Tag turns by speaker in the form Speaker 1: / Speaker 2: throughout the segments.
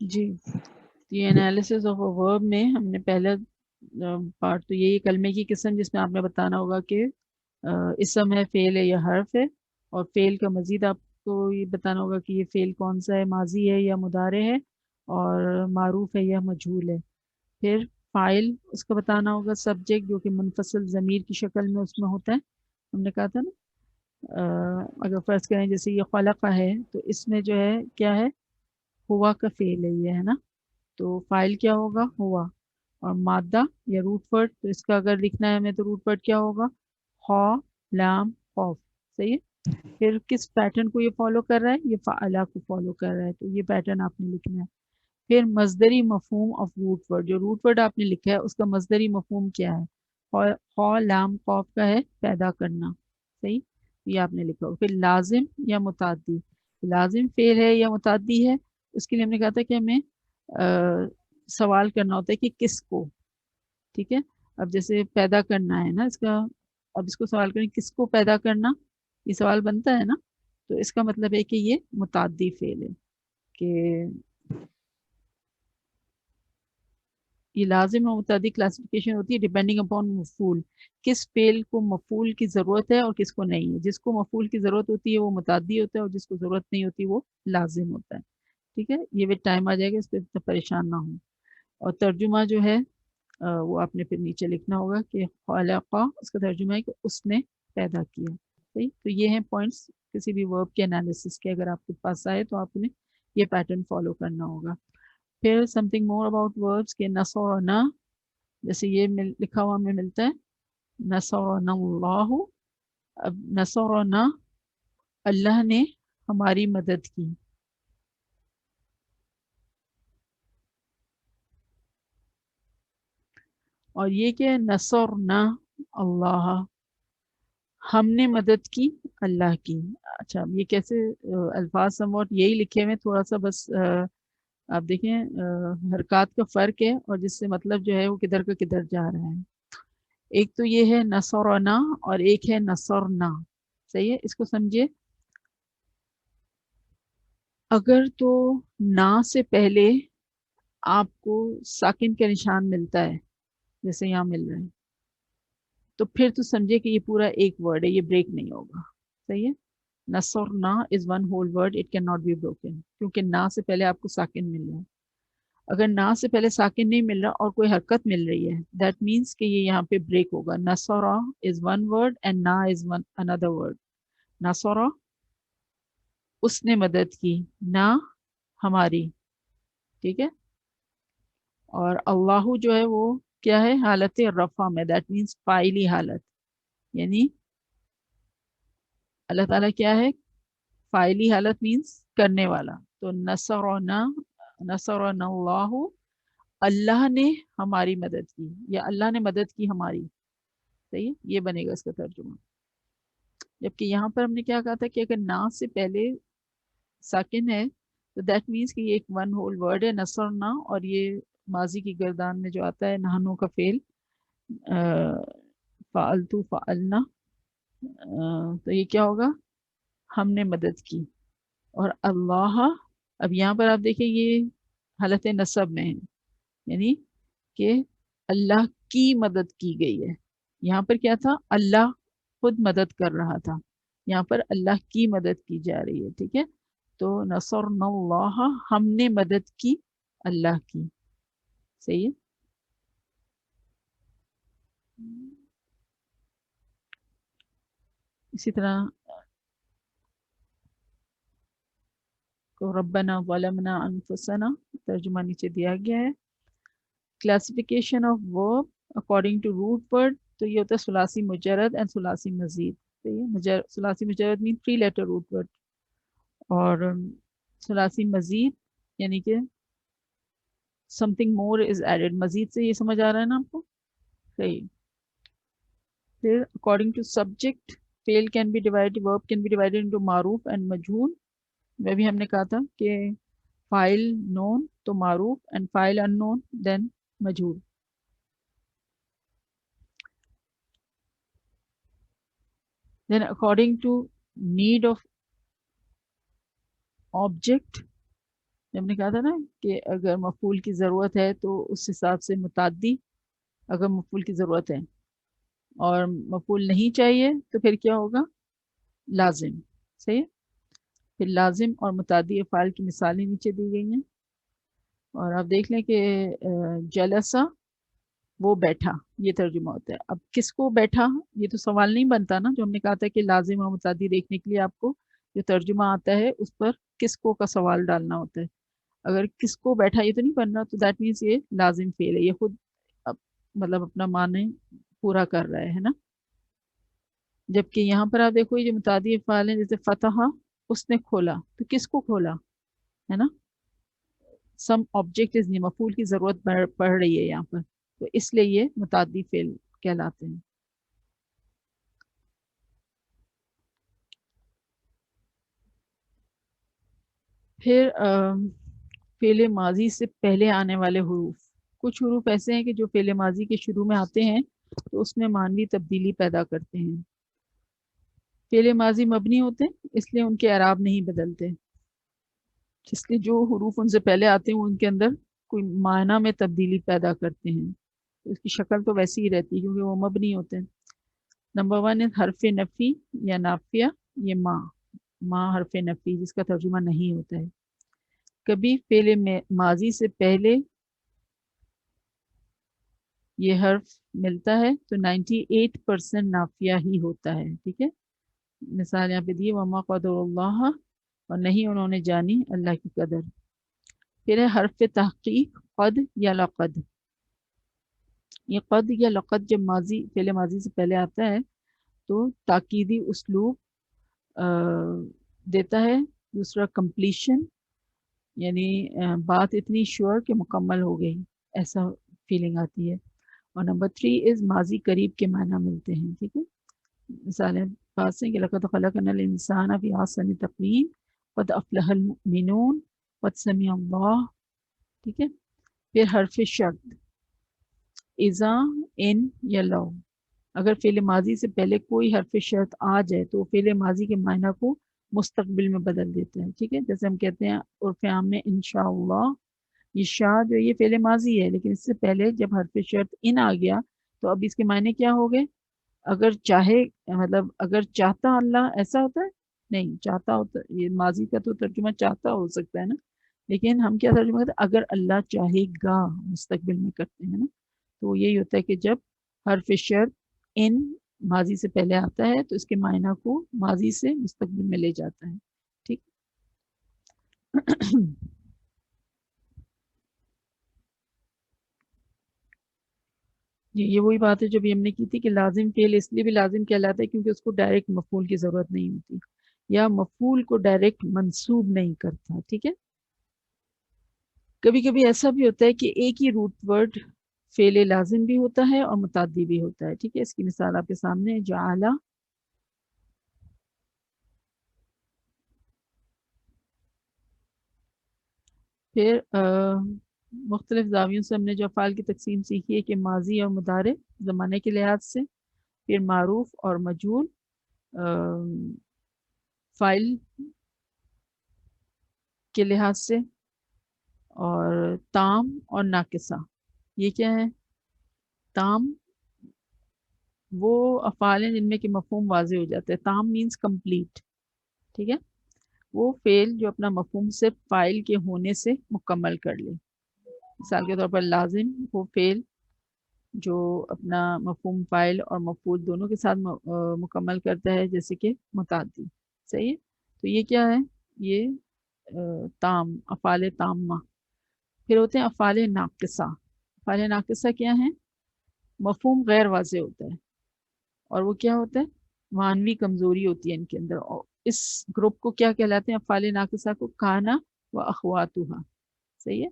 Speaker 1: جی، یہ analysis of اے ورب میں ہم نے پہلا پارٹ تو یہی کلمے کی قسم جس میں آپ نے بتانا ہوگا کہ اسم ہے، فعل ہے یا حرف ہے، اور فعل کا مزید آپ کو یہ بتانا ہوگا کہ یہ فعل کون سا ہے، ماضی ہے یا مضارع ہے، اور معروف ہے یا مجہول ہے۔ پھر فاعل اس کا بتانا ہوگا، سبجیکٹ جو کہ منفصل ضمیر کی شکل میں اس میں ہوتا ہے، ہم نے کہا تھا نا۔ اگر فرض کریں جیسے یہ خلق ہے تو اس میں جو ہے کیا ہے، ہوا کا فعل ہے یہ، ہے نا، تو فاعل کیا ہوگا، ہوا۔ اور مادہ یا روٹ ورڈ، تو اس کا اگر لکھنا ہے ہمیں تو روٹ ورڈ کیا ہوگا، خا، لام، خوف۔ صحیح ہے۔ پھر کس پیٹرن کو یہ فالو کر رہا ہے، یہ فعلا کو فالو کر رہا ہے، تو یہ پیٹرن آپ نے لکھنا ہے۔ پھر مصدری مفہوم آف روٹ ورڈ، جو روٹ ورڈ آپ نے لکھا ہے اس کا مصدری مفہوم کیا ہے، خا، لام، خوف کا ہے پیدا کرنا۔ صحیح، یہ آپ نے لکھا ہو۔ پھر لازم یا متعدی، لازم فعل ہے یا متعدی ہے، اس کے لیے ہم نے کہا تھا کہ ہمیں سوال کرنا ہوتا ہے کہ کس کو، ٹھیک ہے۔ اب جیسے پیدا کرنا ہے نا اس کا، اب اس کو سوال کریں کس کو پیدا کرنا، یہ سوال بنتا ہے نا، تو اس کا مطلب ہے کہ یہ متعدی فعل ہے، کہ یہ لازم اور متعدی کلاسیفیکیشن ہوتی ہے ڈیپینڈنگ اپون مفعول، کس فعل کو مفعول کی ضرورت ہے اور کس کو نہیں ہے۔ جس کو مفعول کی ضرورت ہوتی ہے وہ متعدی ہوتا ہے، اور جس کو ضرورت نہیں ہوتی وہ لازم ہوتا ہے، ٹھیک ہے۔ یہ بھی ٹائم آ جائے گا، اس پہ پریشان نہ ہوں۔ اور ترجمہ جو ہے وہ آپ نے پھر نیچے لکھنا ہوگا کہ خلقہ، اس کا ترجمہ ہے کہ اس نے پیدا کیا۔ صحیح، تو یہ ہیں پوائنٹس کسی بھی ورب کے انالیسس کے، اگر آپ کے پاس آئے تو آپ نے یہ پیٹرن فالو کرنا ہوگا۔ پھر some thing more about verbs کے نصرنا، جیسے یہ لکھا ہوا ہمیں ملتا ہے نصرنا اللہ، اب نصرنا اللہ نے ہماری مدد کی، اور یہ کہ نصرنا اللہ، ہم نے مدد کی اللہ کی۔ اچھا، یہ کیسے الفاظ سموٹ یہی لکھے ہوئے، تھوڑا سا بس آپ دیکھیں حرکات کا فرق ہے، اور جس سے مطلب جو ہے وہ کدھر کا کدھر جا رہا ہے۔ ایک تو یہ ہے نصرنا اور ایک ہے نصرنا، صحیح ہے، اس کو سمجھے۔ اگر تو نا سے پہلے آپ کو ساکن کا نشان ملتا ہے، جیسے یہاں مل رہا ہے، تو پھر تو سمجھے کہ یہ پورا ایک ورڈ ہے، یہ بریک نہیں ہوگا۔ صحیح ہے، نصرنا is one whole word, it can not be broken, کیونکہ نا سے پہلے آپ کو ساکن مل رہا ہے۔ اگر نا سے پہلے ساکن نہیں مل رہا اور کوئی حرکت مل رہی ہے، دیٹ مینس کہ یہ یہاں پہ بریک ہوگا۔ نصرہ از ون ورڈ اینڈ نا از ون اندر ورڈ۔ نصرہ اس نے مدد کی، نا ہماری، ٹھیک ہے۔ اور اللہ جو ہے وہ کیا ہے، حالت رفع میں، دیٹ مینس فاعلی حالت، یعنی اللہ تعالیٰ کیا ہے، فاعلی حالت مینس کرنے والا۔ تو نصرنا، نصرنا اللہ، اللہ نے ہماری مدد کی، یا اللہ نے مدد کی ہماری۔ صحیح ہے، یہ بنے گا اس کا ترجمہ۔ جبکہ یہاں پر ہم نے کیا کہا تھا کہ اگر نا سے پہلے ساکن ہے تو دیٹ مینس کہ یہ ایک ون ہول ورڈ ہے نصرنا، اور یہ ماضی کی گردان میں جو آتا ہے نحنو کا فعل، فعلتو، فعلنا، تو یہ کیا ہوگا، ہم نے مدد کی۔ اور اللہ، اب یہاں پر آپ دیکھیں یہ حالت نصب میں ہے، یعنی کہ اللہ کی مدد کی گئی ہے۔ یہاں پر کیا تھا، اللہ خود مدد کر رہا تھا، یہاں پر اللہ کی مدد کی جا رہی ہے، ٹھیک ہے۔ تو نصرنا اللہ، ہم نے مدد کی اللہ کی۔ صحیح ہے۔ اسی طرح کو ربنا ظلمنا انفسنا، ترجمہ نیچے دیا گیا ہے۔ Classification of verb according to root word, تو یہ ہوتا ہے ثلاثی مجرد اینڈ ثلاثی مزید۔ ثلاثی مجرد مین 3 لیٹر روٹ ورڈ، اور ثلاثی مزید یعنی کہ something more is added، مزید سے یہ سمجھ آ رہا ہے نا آپ کو، صحیح۔ پھر according to subject fail can be divided، verb can be divided into معروف and مجہول، میں بھی ہم نے کہا تھا کہ فاعل known تو معروف and فاعل unknown then مجہول۔ then according to need of object ہم نے کہا تھا نا کہ اگر مفعول کی ضرورت ہے تو اس حساب سے متعدی، اگر مفعول کی ضرورت ہے اور مفعول نہیں چاہیے تو پھر کیا ہوگا؟ لازم. صحیح ہے. پھر لازم اور متعدی افعال کی مثالیں نیچے دی گئی ہیں، اور آپ دیکھ لیں کہ جلسہ وہ بیٹھا، یہ ترجمہ ہوتا ہے. اب کس کو بیٹھا، یہ تو سوال نہیں بنتا نا، جو ہم نے کہا تھا کہ لازم اور متعدی دیکھنے کے لیے آپ کو جو ترجمہ آتا ہے اس پر کس کو کا سوال ڈالنا ہوتا ہے. اگر کس کو بیٹھا یہ تو نہیں بننا، تو دیٹ مینس یہ لازم فعل ہے، یہ خود مطلب اپنا معنی پورا کر رہا ہے نا. جبکہ یہاں پر آپ دیکھو یہ جو متعدی افعال ہیں، جیسے فتح، اس نے کھولا، تو کس کو کھولا ہے نا. سم آبجیکٹ از مفعول کی ضرورت پڑ رہی ہے یہاں پر، تو اس لیے یہ متعدی فعل کہلاتے ہیں. پھر فعل ماضی سے پہلے آنے والے حروف. کچھ حروف ایسے ہیں کہ جو فعل ماضی کے شروع میں آتے ہیں تو اس میں معنوی تبدیلی پیدا کرتے ہیں. فعل ماضی مبنی ہوتے ہیں اس لیے ان کے اعراب نہیں بدلتے، اس لیے جو حروف ان سے پہلے آتے ہیں وہ ان کے اندر کوئی معنی میں تبدیلی پیدا کرتے ہیں. اس کی شکل تو ویسی ہی رہتی ہے کیونکہ وہ مبنی ہوتے ہیں. نمبر 1 ہے حرف نفی یا نافیہ، یہ ماں حرف نفی جس کا ترجمہ نہیں ہوتا ہے. کبھی فعل ماضی سے پہلے یہ حرف ملتا ہے تو 98% نافیہ ہی ہوتا ہے. ٹھیک ہے، مثال یہاں پہ دی وما قدر اللہ، اور نہیں انہوں نے جانی اللہ کی قدر. پھر ہے حرف تحقیق قد یا لقد. یہ قد یا لقد جب ماضی فعل ماضی سے پہلے آتا ہے تو تاکیدی اسلوب دیتا ہے. دوسرا کمپلیشن، یعنی بات اتنی شیور کہ مکمل ہو گئی، ایسا فیلنگ آتی ہے. اور نمبر 3 از ماضی قریب کے معنی ملتے ہیں. ٹھیک ہے، مثالیں پاس ہیں کہ لقد خلقنا الانسان فی احسن تقویم، قد افلح المؤمنون، قد سمع اللہ. ٹھیک ہے. پھر حرف شرط اذا، ان یا لو. اگر فعل ماضی سے پہلے کوئی حرف شرط آ جائے تو فعل ماضی کے معنی کو مستقبل میں بدل دیتا ہے. ٹھیک ہے، جیسے ہم کہتے ہیں عرف عام میں انشاءاللہ، یہ شاء جو یہ فعل ماضی ہے، لیکن اس سے پہلے جب حرف شرط ان آ گیا تو اب اس کے معنی کیا ہو گئے؟ اگر چاہے، مطلب اگر چاہتا اللہ، ایسا ہوتا ہے نہیں، چاہتا ہوتا، یہ ماضی کا تو ترجمہ چاہتا ہو سکتا ہے نا، لیکن ہم کیا ترجمہ کرتے ہیں؟ اگر اللہ چاہے گا، مستقبل میں کرتے ہیں نا. تو یہی ہوتا ہے کہ جب حرف شرط ان ماضی سے پہلے آتا ہے تو اس کے معنی کو ماضی سے مستقبل میں لے جاتا ہے. ٹھیک جی، یہ وہی بات ہے جو بھی ہم نے کی تھی کہ لازم فعل اس لیے بھی لازم کہلاتا ہے کیونکہ اس کو ڈائریکٹ مفعول کی ضرورت نہیں ہوتی، یا مفعول کو ڈائریکٹ منسوب نہیں کرتا. ٹھیک ہے. کبھی کبھی ایسا بھی ہوتا ہے کہ ایک ہی روٹ ورڈ فعل لازم بھی ہوتا ہے اور متعدی بھی ہوتا ہے. ٹھیک ہے، اس کی مثال آپ کے سامنے ہے، جعل. پھر مختلف زاویوں سے ہم نے جو افعال کی تقسیم سیکھی ہے کہ ماضی اور مضارع زمانے کے لحاظ سے، پھر معروف اور مجہول، فاعل کے لحاظ سے، اور تام اور ناقصہ. یہ کیا ہے؟ تام وہ افعال ہیں جن میں کہ مفہوم واضح ہو جاتا ہے. تام مینس کمپلیٹ. ٹھیک ہے، وہ فعل جو اپنا مفہوم صرف فاعل کے ہونے سے مکمل کر لے. مثال کے طور پر لازم وہ فعل جو اپنا مفہوم فاعل اور مفعول دونوں کے ساتھ مکمل کرتا ہے، جیسے کہ متعدی. صحیح ہے. تو یہ کیا ہے؟ یہ تام، افعال تامہ. پھر ہوتے ہیں افعال ناقصہ. افعال ناقصہ کیا ہیں؟ مفہوم غیر واضح ہوتا ہے، اور وہ کیا ہوتا ہے؟ معنوی کمزوری ہوتی ہے ان کے اندر. اور اس گروپ کو کیا کہلاتے ہیں؟ افعال ناقصہ کو کانا و اخواتها. صحیح ہے.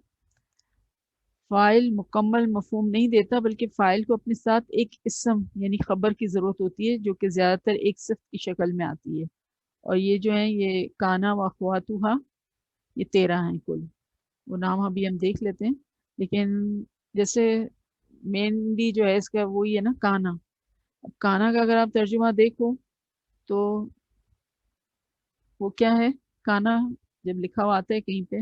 Speaker 1: فاعل مکمل مفہوم نہیں دیتا بلکہ فاعل کو اپنے ساتھ ایک اسم یعنی خبر کی ضرورت ہوتی ہے جو کہ زیادہ تر ایک صفت کی شکل میں آتی ہے. اور یہ جو ہیں یہ کانا و اخواتها، یہ 13 ہیں کل. وہ نام ابھی ہم دیکھ لیتے ہیں، لیکن جیسے مینلی جو ہے اس کا وہی ہے نا، کانا. اب کانا کا اگر آپ ترجمہ دیکھو تو وہ کیا ہے؟ کانا جب لکھا ہوا آتا ہے کہیں پہ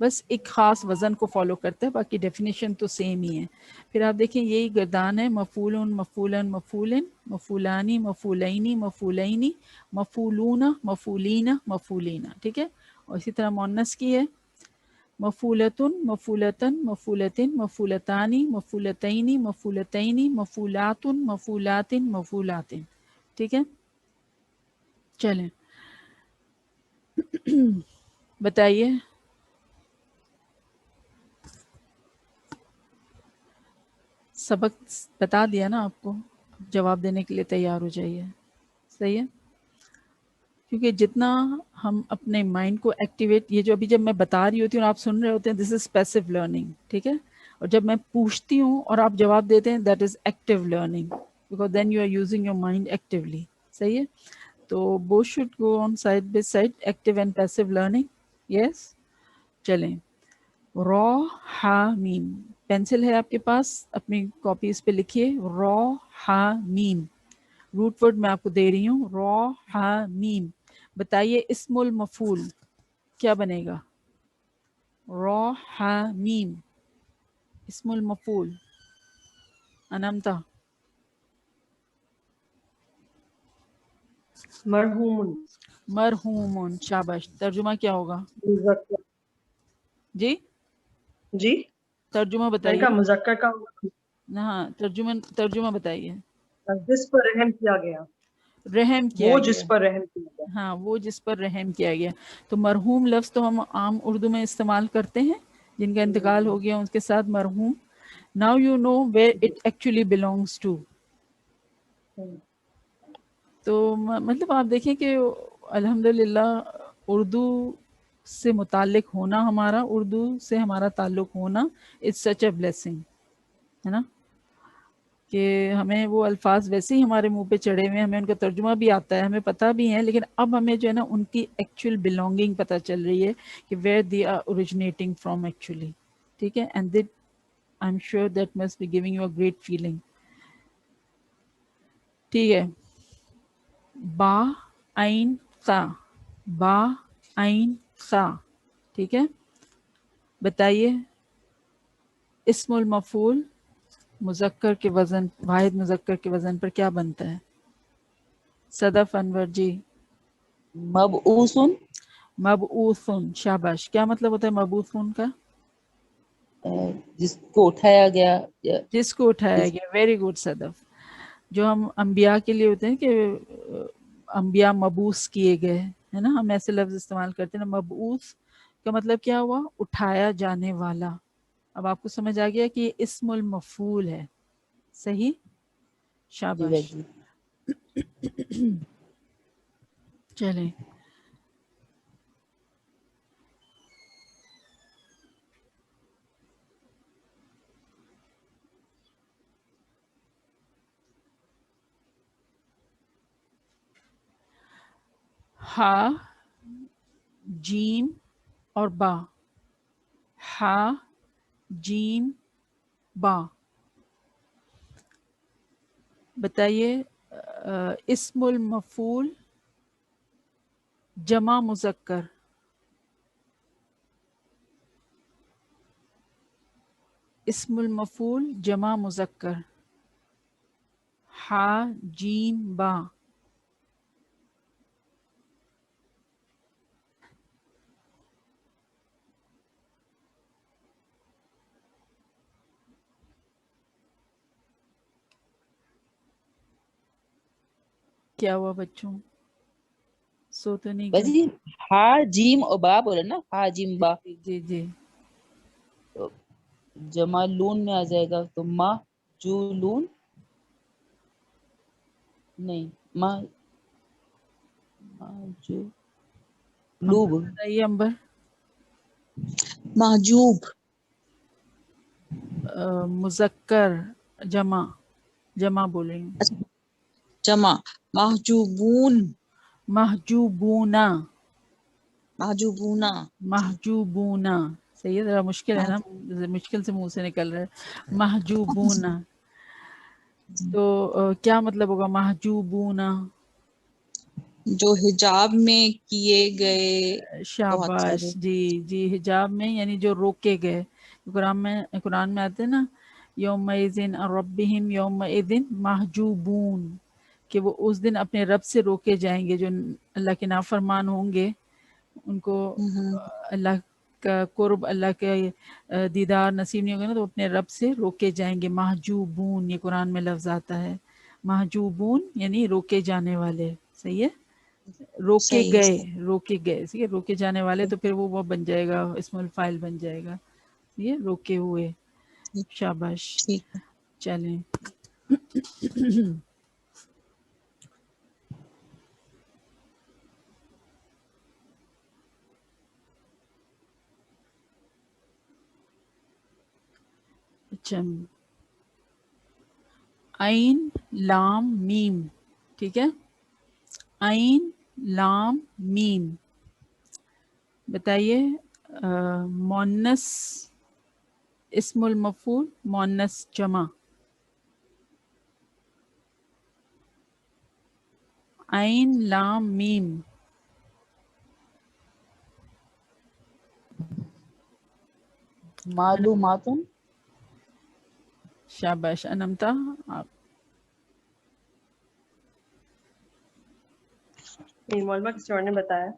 Speaker 1: بس ایک خاص وزن کو فالو کرتا ہے، باقی ڈیفینیشن تو سیم ہی ہے. پھر آپ دیکھیں یہی گردان ہے، مفعول، مفعولن، مفعولن، مفعولانی، مفعولینی، مفعولینی، مفعولون، مفعولین، مفعولین. ٹھیک ہے. اور اسی طرح مؤنث کی ہے مفعولتن، مفعولتن، مفعولتن، مفعولتانی، مفعولتینی، مفعولتینی، مفعولاتن، مفعولاتن، مفعولاتن. ٹھیک ہے. چلیں بتائیے. سبق بتا دیا نا آپ کو، جواب دینے کے لیے تیار ہو جائیے. صحیح ہے. کیونکہ جتنا ہم اپنے مائنڈ کو ایکٹیویٹ، یہ جو ابھی جب میں بتا رہی ہوتی ہوں اور آپ سن رہے ہوتے ہیں، دس از پیسو لرننگ. ٹھیک ہے. اور جب میں پوچھتی ہوں اور آپ جواب دیتے ہیں، that is active learning, because then you are using your mind actually. صحیح ہے. تو both should go on side by side, active and passive learning. Yes. چلیں. را ہا میم. پینسل ہے آپ کے پاس، اپنی کاپیز پہ لکھیے را ہا میم. روٹ ورڈ میں آپ کو دے رہی ہوں، را ہا میم. بتائیے اسم المفعول کیا بنے گا؟ را ہا میم اسم المفعول. انمتا.
Speaker 2: مرحوم.
Speaker 1: مرحوم. شاباش. ترجمہ کیا ہوگا؟
Speaker 2: مذکر.
Speaker 1: جی
Speaker 2: جی
Speaker 1: ترجمہ
Speaker 2: میں نے
Speaker 1: بتائیے.
Speaker 2: کہا مذکر کا
Speaker 1: ہاں ترجمہ بتائیے.
Speaker 2: جس پر رحم کیا گیا،
Speaker 1: رحم کیا
Speaker 2: وہ
Speaker 1: گیا.
Speaker 2: جس پر رحم کیا گیا.
Speaker 1: ہاں وہ جس پر رحم کیا گیا. تو مرحوم لفظ تو ہم عام اردو میں استعمال کرتے ہیں، جن کا انتقال ہو گیا اس کے ساتھ مرحوم. Now you know where it actually belongs to. تو مطلب آپ دیکھیں کہ الحمدللہ اردو سے متعلق ہونا، ہمارا اردو سے ہمارا تعلق ہونا، اٹس سچ اے بلیسنگ، ہے نا. کہ ہمیں وہ الفاظ ویسے ہی ہمارے منہ پہ چڑھے ہوئے ہیں، ہمیں ان کا ترجمہ بھی آتا ہے، ہمیں پتہ بھی ہے، لیکن اب ہمیں جو ہے نا ان کی ایکچوئل بلونگنگ پتہ چل رہی ہے کہ where they are originating from actually. ٹھیک ہے. And that I am sure that must be giving you a great feeling. ٹھیک ہے. با عین سا. با عین سا. ٹھیک ہے. بتائیے اسم المفعول مذکر کے وزن، واحد مذکر کے وزن پر کیا بنتا ہے؟ صدف انور جی.
Speaker 3: مبعوثن.
Speaker 1: مبعوثن. شاباش. کیا مطلب ہوتا ہے مبعوثن کا؟
Speaker 3: جس کو اٹھایا گیا.
Speaker 1: جس کو اٹھایا گیا. ویری گڈ صدف. جو ہم انبیاء کے لیے ہوتے ہیں کہ انبیاء مبعوث کیے گئے، ہے نا، ہم ایسے لفظ استعمال کرتے ہیں نا. مبعوث کا مطلب کیا ہوا؟ اٹھایا جانے والا. اب آپ کو سمجھ آ گیا کہ یہ اسم المفعول ہے. صحیح. شاباش.
Speaker 3: جی.
Speaker 1: چلیں. ہا جیم اور با. ہا جیم با. بتائیے اسم المفعول جمع مذکر. اسم المفعول جمع مذکر. ہا جیم با. کیا ہوا بچوں؟ سو تو نہیں گئے؟
Speaker 3: جی ہا جیم اور با بولے نا، ہا جیم با.
Speaker 1: جی جی جی.
Speaker 3: تو جمع لون میں آ جائے گا، تو ما جو لون نہیں، ما جو لوب.
Speaker 1: بتائیے امبر.
Speaker 3: محجوب.
Speaker 1: مذکر جمع بول رہی ہوں.
Speaker 3: جمع محجوبون.
Speaker 1: محجوبونا.
Speaker 3: محجوبونا.
Speaker 1: محجوبونا. صحیح ہے. ذرا مشکل ہے نا، مشکل سے منہ سے نکل رہا ہے. محجوبونا. تو کیا مطلب ہوگا محجوبونا؟
Speaker 4: جو حجاب میں کیے گئے بہت
Speaker 1: شاباش،
Speaker 4: سارے.
Speaker 1: جی جی، حجاب میں یعنی جو روکے گئے. قرآن میں آتے ہیں نا یومئذ عن ربہم یومئذ محجوبون، کہ وہ اس دن اپنے رب سے روکے جائیں گے. جو اللہ کے نافرمان ہوں گے ان کو اللہ کا قرب، اللہ کے دیدار نصیب نہیں ہوگا نا، تو اپنے رب سے روکے جائیں گے. محجوبون، یہ قرآن میں لفظ آتا ہے. محجوبون یعنی روکے جانے والے. صحیح ہے، روکے
Speaker 4: صحیح
Speaker 1: گئے،
Speaker 4: صحیح.
Speaker 1: روکے گئے. ٹھیک ہے، روکے جانے والے تو پھر وہ بن جائے گا، اسم الفاعل بن جائے گا. یہ روکے ہوئے. شاباش.
Speaker 4: ٹھیک ہے.
Speaker 1: چلیں اچھا، عین لام میم. ٹھیک ہے، عین لام میم. بتائیے مونس اسم المفعول، مونس جمع. عین لام میم.
Speaker 3: معلومات.
Speaker 1: شاباش انمتا. آپ
Speaker 2: نہیں مولما کسی اور نے بتایا.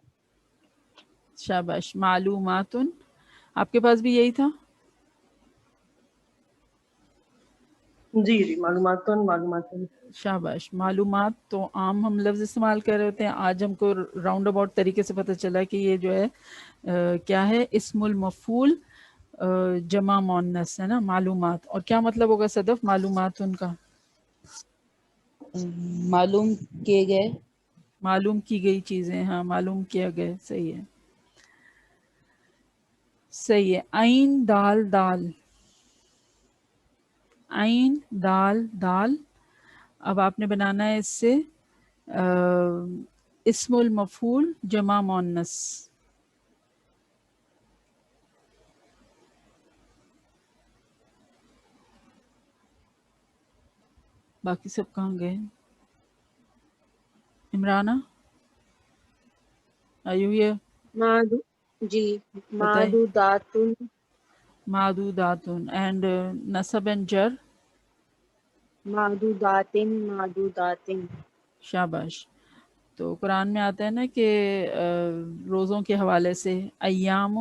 Speaker 1: شاباش. معلومات، آپ کے پاس بھی یہی تھا.
Speaker 2: جی جی معلومات.
Speaker 1: شاباش. معلومات تو عام ہم لفظ استعمال کر رہے ہوتے ہیں. آج ہم کو راؤنڈ اباؤٹ طریقے سے پتہ چلا کہ یہ جو ہے کیا ہے، اسم المفعول جمع مؤنث ہے نا، معلومات. اور کیا مطلب ہوگا صدف معلومات ان کا؟
Speaker 3: معلوم کیے گئے.
Speaker 1: معلوم کی گئی چیزیں. ہاں، معلوم کیا گئے. صحیح ہے، صحیح ہے. عین دال دال، عین دال دال. اب آپ نے بنانا ہے اس سے اسم المفعول جمع مؤنث. باقی سب کہاں گئے؟ عمرانہ آئیو یہ
Speaker 5: جی
Speaker 1: بتائے.
Speaker 5: معدودات.
Speaker 1: معدودات. اینڈ نصب اینڈ جر.
Speaker 5: معدودات.
Speaker 1: شاباش. تو قرآن میں آتا ہے نا کہ روزوں کے حوالے سے ایام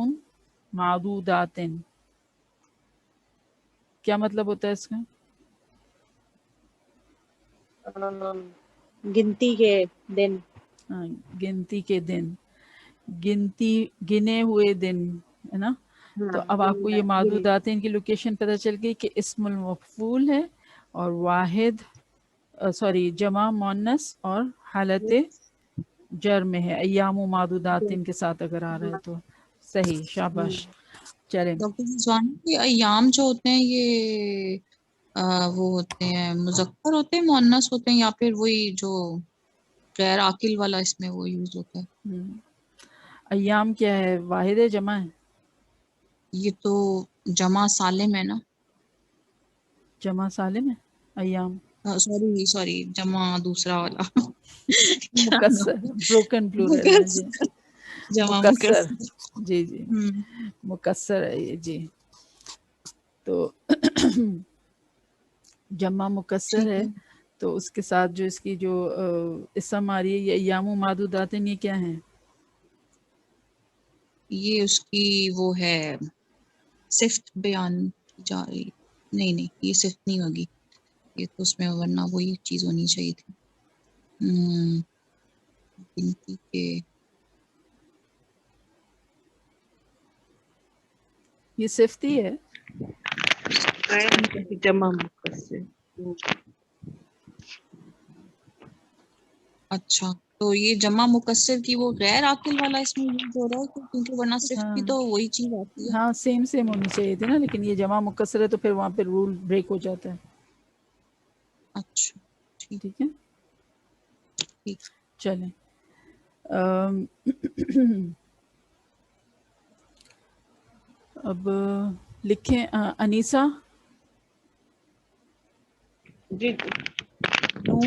Speaker 1: معدودات. کیا مطلب ہوتا ہے اس کا؟
Speaker 5: گنتی کے دن.
Speaker 1: ہاں، گنتی کے دن، گنے ہوئے دن ہے نا. تو اب آپ کو یہ معدودات ان کی لوکیشن پتہ چل گئی کہ اسم المفعول ہے اور واحد جمع مؤنث اور حالت جر میں ہے. ایام و معدودات ان کے ساتھ اگر آ رہا ہے تو صحیح. شاباش. چلیں.
Speaker 4: ڈاکٹر رضوان، یہ ایام جو ہوتے ہیں یہ وہ ہوتے ہیں مذکر ہوتے ہیں مؤنث ہوتے ہیں، یا پھر وہی جو غیر عاقل والا اس میں وہ یوز ہوتا ہے؟
Speaker 1: ایام کیا ہے، واحد ہے جمع ہے؟
Speaker 4: یہ تو جمع سالم ہے نا.
Speaker 1: جمع سالم ہے ایام.
Speaker 4: سوری جمع دوسرا والا
Speaker 1: مکسر، بروکن پلورل ہے جی.
Speaker 4: جمع
Speaker 1: مکسر،
Speaker 4: مکسر.
Speaker 1: جی جی مکسر ہے یہ جی. تو جمع مکسر ہے، تو اس کے ساتھ جو اس کی جو اسم آ رہی ہے یہ ایام و معدودات، یہ کیا ہیں؟
Speaker 4: یہ اس کی وہ ہے صفت بیان کی جا رہی. نہیں یہ صفت نہیں ہوگی، یہ تو اس میں ورنہ وہی چیز ہونی چاہیے تھی. گنتی کے
Speaker 1: یہ صفتی ہے.
Speaker 2: جمع مکسر.
Speaker 4: اچھا، تو یہ جمع مکسر کی وہ غیر عاقل والا اس میں یوز ہو رہا ہے کیونکہ ورنہ صفت بھی تو وہی چیز آتی ہے.
Speaker 1: ہاں سیم ہونی چاہیے تھی نا، لیکن یہ جمع مکسر ہے تو پھر وہاں پہ رول بریک ہو جاتا ہے.
Speaker 4: اچھا
Speaker 1: ٹھیک ہے. چلیں اب لکھیں انیسہ.
Speaker 2: جی
Speaker 1: نون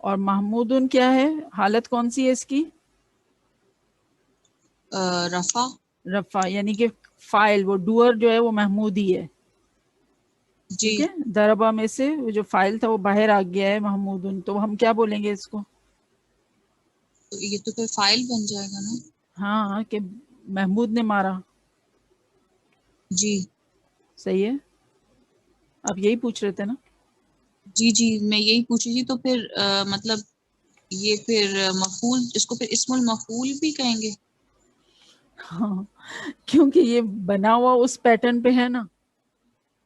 Speaker 1: اور محمودن کیا ہے, حالت کون سی ہے اس کی؟
Speaker 4: رفع.
Speaker 1: رفع, یعنی کہ فائل, وہ ڈوئر جو ہے وہ محمود ہی ہے.
Speaker 4: جی
Speaker 1: ٹھیک ہے, ضربہ میں سے وہ جو فائل تھا وہ باہر آ گیا ہے محمودن, تو ہم کیا بولیں گے اس کو؟
Speaker 4: تو یہ تو پھر فائل بن جائے گا نا.
Speaker 1: ہاں, کہ محمود نے مارا.
Speaker 4: جی
Speaker 1: صحیح ہے, آپ یہی پوچھ رہے تھے نا؟
Speaker 4: جی جی میں یہی پوچھی تھی. تو پھر مطلب یہ پھر مفعول, اس کو پھر اسم المفعول بھی کہیں گے؟
Speaker 1: ہاں, کیونکہ یہ بنا ہوا اس پیٹرن پہ ہے نا.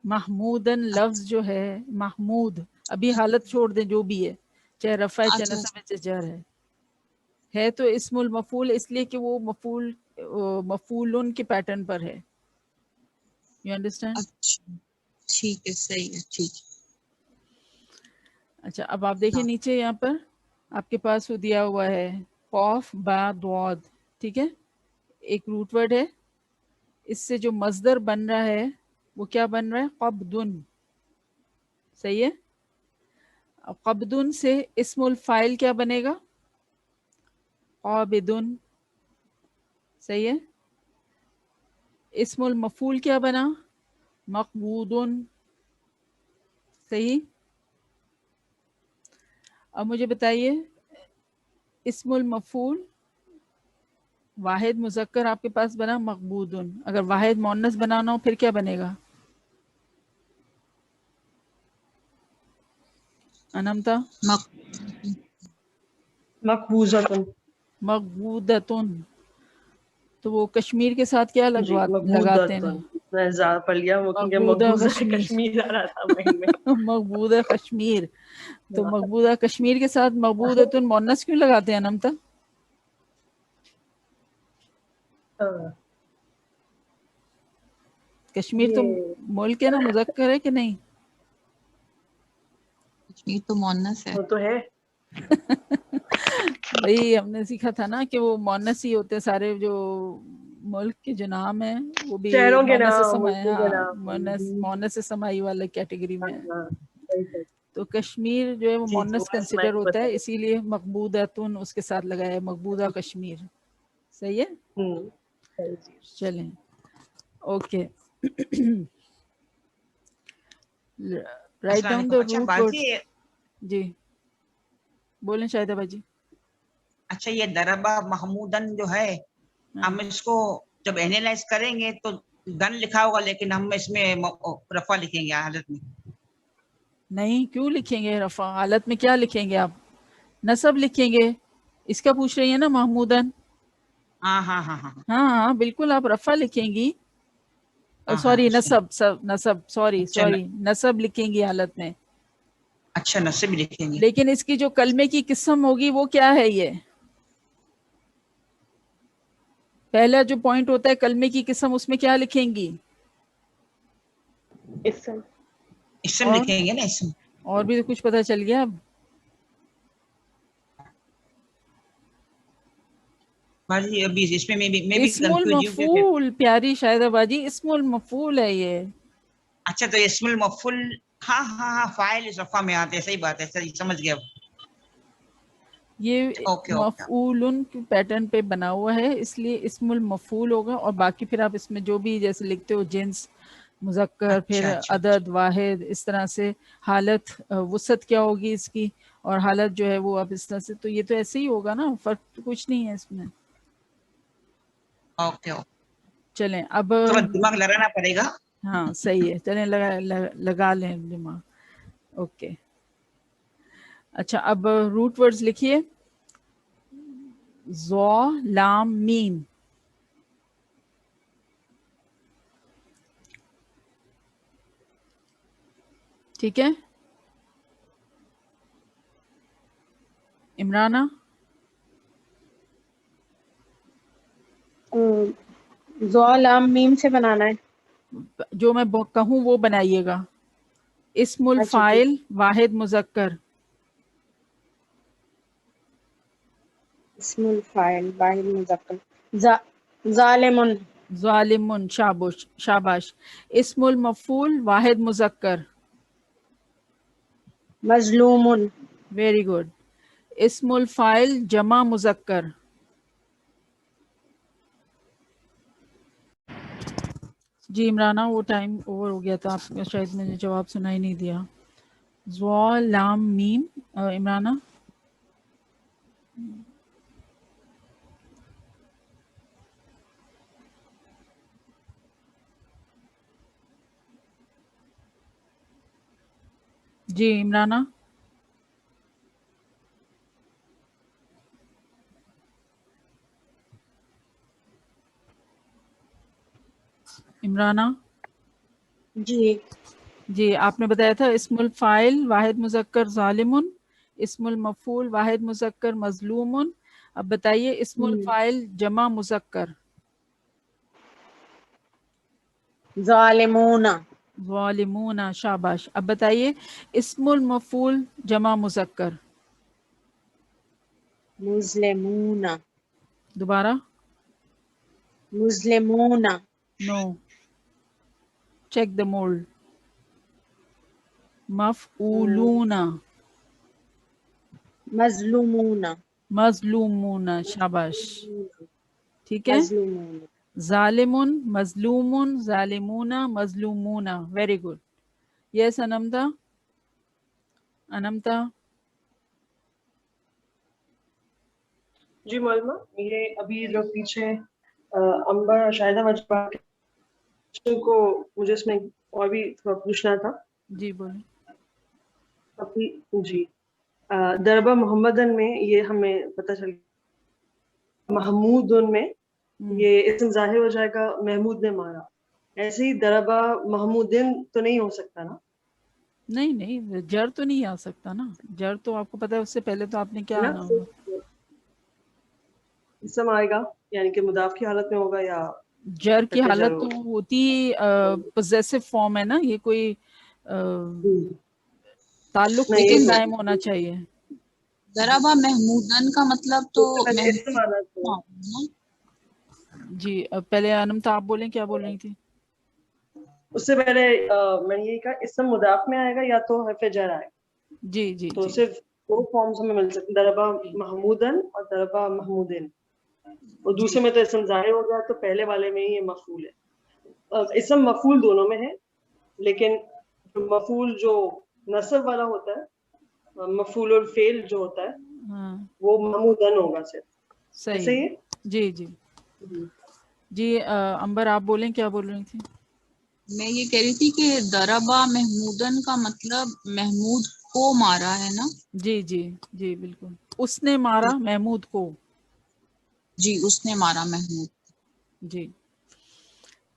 Speaker 1: محمودن لفظ جو ہے محمود, ابھی حالت چھوڑ دیں جو بھی ہے, چاہے رفع ہے چاہے
Speaker 4: اچھا
Speaker 1: نصب ہے چاہے جر ہے تو اسم المفعول اس لیے کہ وہ مفعولن کے پیٹرن پر ہے. You understand?
Speaker 4: اچھا ٹھیک ہے, صحیح ہے, ٹھیک ہے.
Speaker 1: اچھا, اب آپ دیکھیں نیچے یہاں پر آپ کے پاس وہ دیا ہوا ہے قاف با ضاد, ٹھیک ہے, ایک روٹ ورڈ ہے, اس سے جو مصدر بن رہا ہے وہ کیا بن رہا ہے؟ قبضن. صحیح ہے. اب قبضن سے اسم الفاعل کیا بنے گا؟ قابضن. صحیح ہے. اسم المفعول کیا بنا؟ مقبوضن. صحیح. اب مجھے بتائیے, اسم المفعول واحد مذکر آپ کے پاس بنا مقبوضن, اگر واحد مؤنث بنانا ہو پھر کیا بنے گا؟ انمتا؟
Speaker 6: مقبوضۃ.
Speaker 1: مقبوضتن. تو وہ کشمیر کے ساتھ کیا
Speaker 6: جی
Speaker 1: لگاتے ہیں؟
Speaker 6: میں زیادہ پڑھ لیا, کیونکہ
Speaker 1: مقبوضہ
Speaker 6: مقبوضہ
Speaker 1: کشمیر.
Speaker 6: کشمیر آ رہا تھا مائنڈ میں.
Speaker 1: مقبوضہ کشمیر. تو مقبوضہ کشمیر کے ساتھ مقبوضتن مؤنث کیوں لگاتے ہیں انمتا؟ کشمیر تو ملک ہے نا, مذکر ہے کہ نہیں؟
Speaker 4: کشمیر تو مؤنث ہے.
Speaker 6: وہ تو ہے.
Speaker 1: وہی ہم نے سیکھا تھا نا کہ وہ مؤنث ہی ہوتے سارے, جو ملک کے جو نام ہیں وہ بھی
Speaker 6: شہروں کے
Speaker 1: مؤنث سے
Speaker 6: نام,
Speaker 1: سمائی,
Speaker 6: ملکوں کے
Speaker 1: ہاں
Speaker 6: نام.
Speaker 1: مؤنث سے سمائی والے کیٹیگری میں ہے.
Speaker 6: ہاں, صحیح صحیح.
Speaker 1: تو کشمیر جو ہے وہ
Speaker 6: جی جی,
Speaker 1: مؤنث
Speaker 6: بس میں
Speaker 1: کنسیڈر ہوتا
Speaker 6: بتا
Speaker 1: ہے,
Speaker 6: رہی
Speaker 1: اسی لیے مقبوضتن اس کے ساتھ لگایا ہے, مقبوضہ کشمیر. صحیح ہے.
Speaker 6: ہوں, صحیح جی.
Speaker 1: چلیں اوکے. رائٹ
Speaker 7: السلام
Speaker 1: ڈاؤن
Speaker 7: علیکم.
Speaker 1: دا
Speaker 7: اچھا
Speaker 1: روٹ ورڈ.
Speaker 7: باجی,
Speaker 1: جی بولیں شاہدہ باجی.
Speaker 7: اچھا یہ دربا محمودن جو ہے, ہم اس کو جب اینالائز کریں گے تو دن لکھا ہوگا, لیکن ہم اس میں رفع لکھیں گے حالت میں.
Speaker 1: نہیں, کیوں لکھیں گے رفع؟ حالت میں کیا لکھیں گے آپ؟ نصب لکھیں گے. اس کا پوچھ رہی ہیں نا محمودن.
Speaker 7: ہاں ہاں ہاں ہاں
Speaker 1: ہاں ہاں بالکل, آپ رفع لکھیں گی.
Speaker 7: ہاں ہاں,
Speaker 1: سوری
Speaker 7: اچھا
Speaker 1: نصب سوری
Speaker 7: اچھا
Speaker 1: نصب لکھیں گی حالت میں.
Speaker 7: اچھا نصب لکھیں گے.
Speaker 1: لیکن اس کی جو کلمے کی قسم ہوگی وہ کیا ہے؟ یہ پہلا جو پوائنٹ ہوتا ہے کلمے کی قسم, اس میں کیا لکھیں گی؟
Speaker 7: اسم لکھیں گے نا, اسم.
Speaker 1: اور بھی کچھ پتہ چل گیا اب؟
Speaker 7: باجی ابھی اس میں میں بھی
Speaker 1: اسم
Speaker 7: کنفیوز ہوں.
Speaker 1: المفعول پیاری شاہدہ باجی, اسم المفعول ہے یہ.
Speaker 7: اچھا تو اسم المفعول, ہاں ہاں ہاں, فاعل اس رفع میں آتے ہیں, صحیح بات ہے, صحیح سمجھ گیا.
Speaker 1: یہ
Speaker 7: اوکے اوکے.
Speaker 1: مفعولن کے پیٹرن پہ بنا ہوا ہے, اس لیے اسم المفعول ہوگا. اور باقی پھر آپ اس میں جو بھی جیسے لکھتے ہو, جنس, مذکر,
Speaker 7: اچھا
Speaker 1: پھر
Speaker 7: اچھا
Speaker 1: عدد, واحد, اس طرح سے حالت, وسعت کیا ہوگی اس کی, اور حالت جو ہے وہ اب اس طرح سے. تو یہ تو ایسے ہی ہوگا نا, فرق تو کچھ نہیں ہے اس میں.
Speaker 7: Okay okay.
Speaker 1: چلیں اب
Speaker 7: تھوڑا دماغ لگانا پڑے گا.
Speaker 1: ہاں صحیح ہے, چلیں لگا لیں دماغ. اوکے. اچھا اب روٹ ورڈز لکھیے. ذو, لام, میم. ٹھیک ہے عمرانہ؟
Speaker 5: ذو لام میم سے بنانا ہے.
Speaker 1: جو میں کہوں وہ بنائیے گا. اسم
Speaker 5: اچھا ٹھیک.
Speaker 1: الفاعل واحد مذکر.
Speaker 5: اسم الفاعل واحد مذکر. ظالم.
Speaker 1: ظالم, شاباش. اسم المفعول واحد مذکر.
Speaker 5: مظلوم.
Speaker 1: Very good. اسم الفاعل جمع مذکر. جی عمرانہ وہ ٹائم اوور ہو گیا تھا، آپ کا شاید مجھے جواب سنا ہی نہیں دیا. ضا لام میم. عمرانہ جی عمرانہ عمرانہ
Speaker 5: جی
Speaker 1: جی آپ نے بتایا تھا اسم الفاعل واحد مذکر ظالمن، اسم المفعول واحد مذکر مظلومن. اب بتائیے اسم الفاعل جمع مذکر.
Speaker 5: ظالمون
Speaker 1: ظالمون، شاباش. اب بتائیے اسم المفعول جمع مذکر.
Speaker 5: مظلمون
Speaker 1: دوبارہ.
Speaker 5: مظلمون
Speaker 1: نو، چیک دا مولڈ. مفعولون،
Speaker 5: مظلومون
Speaker 1: مظلومون، شاباش. ٹھیک ہے.
Speaker 5: مظلومون
Speaker 1: ظالمن، مظلومن، ظالمون، مظلومون. Very good. یس انمتا. انمتا
Speaker 6: جی معلومہ میرے ابھی جو پیچھے امبر اور شاہدہ وجبہ کو مجھے اس میں اور بھی تھوڑا پوچھنا تھا.
Speaker 1: جی بولیں.
Speaker 6: ابھی جی دربہ محمدن میں یہ ہمیں پتہ چل گیا، محمودن میں یہ اسم ظاہر ہو جائے گا محمود نے مارا. ایسے ہی دربہ محمودن تو نہیں ہو سکتا نا؟
Speaker 1: نہیں نہیں، جر تو نہیں آ سکتا نا. جر تو آپ کو پتا ہے اس سے پہلے تو آپ نے کیا آنا ہوگا.
Speaker 6: اسم آئے گا یعنی کہ مضاف کی حالت میں ہوگا یا
Speaker 1: جر کی حالت تو ہوتی پوزیسو فارم ہے نا، یہ کوئی تعلق لیکن قائم ہونا چاہیے.
Speaker 4: ضربہ محمودن کا مطلب تو
Speaker 6: اسم آنا چاہیے.
Speaker 1: جی پہلے انمتا آپ بولیں کیا بول رہی تھی.
Speaker 6: اس سے پہلے میں نے یہی کہا اسم مضاف میں آئے گا یا تو حرف جر آئے گا.
Speaker 1: جی جی
Speaker 6: تو صرف دو فارمز ہمیں مل سکتے، دربہ محمودن اور دربہ محمودن. اور دوسرے میں تو اسم ظاہر ہو گیا تو پہلے والے میں ہی یہ مفعول ہے. اسم مفعول دونوں میں ہے، لیکن مفعول جو نصب والا ہوتا ہے، مفعول الفعل جو ہوتا ہے وہ محمودن ہوگا صرف.
Speaker 1: صحیح. جی جی جی امبر آپ بولیں کیا بول رہی تھی.
Speaker 4: میں یہ کہہ رہی تھی کہ دربہ محمودن کا مطلب محمود کو مارا ہے نا.
Speaker 1: جی جی جی بالکل، اس نے مارا محمود کو.
Speaker 4: جی اس نے مارا محمود.
Speaker 1: جی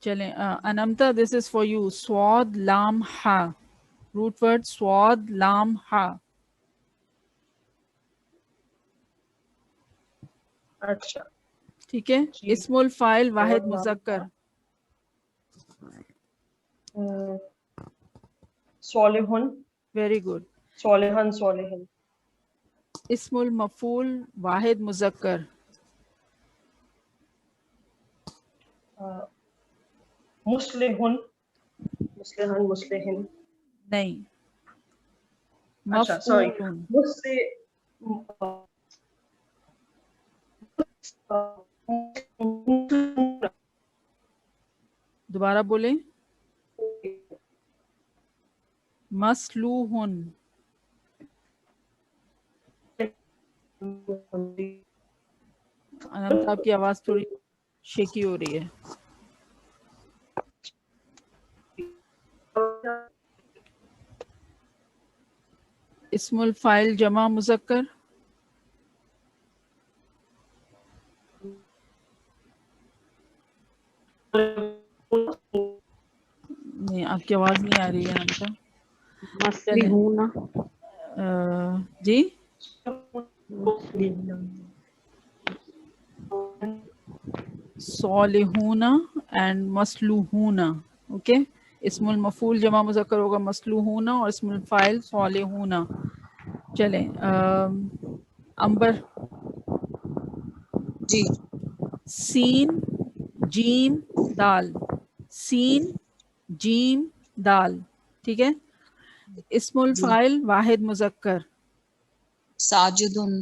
Speaker 1: چلیں. انمتا دس از فار یو. سواد لام ہا، روٹ ورڈ سواد لام ہا.
Speaker 6: اچھا
Speaker 1: ٹھیک ہے. اسم الفاعل واحد مذکر.
Speaker 6: صالحن.
Speaker 1: Very good.
Speaker 6: صالحن صالحن.
Speaker 1: اسم المفعول واحد مذکر.
Speaker 6: مصلحن. مصلحن مصلحن
Speaker 1: نہیں.
Speaker 6: اچھا سوری
Speaker 1: دوبارہ بولیں. مسلوحن. اننت آپ کی آواز تھوڑی شیکی ہو رہی ہے. اسم الفاعل جمع مذکر. نہیں آپ کی آواز نہیں آ رہی ہے اننتا.
Speaker 5: مصلحون
Speaker 1: جی صالحون اینڈ مسلوحون. اوکے. اسم المفعول جمع مذکر ہوگا مسلوحون اور اسم الفاعل صالحون. چلیں امبر.
Speaker 4: جی
Speaker 1: سین جیم دال. سین جیم دال. ٹھیک ہے. اسم الفاعل واحد مذکر.
Speaker 4: ساجدن.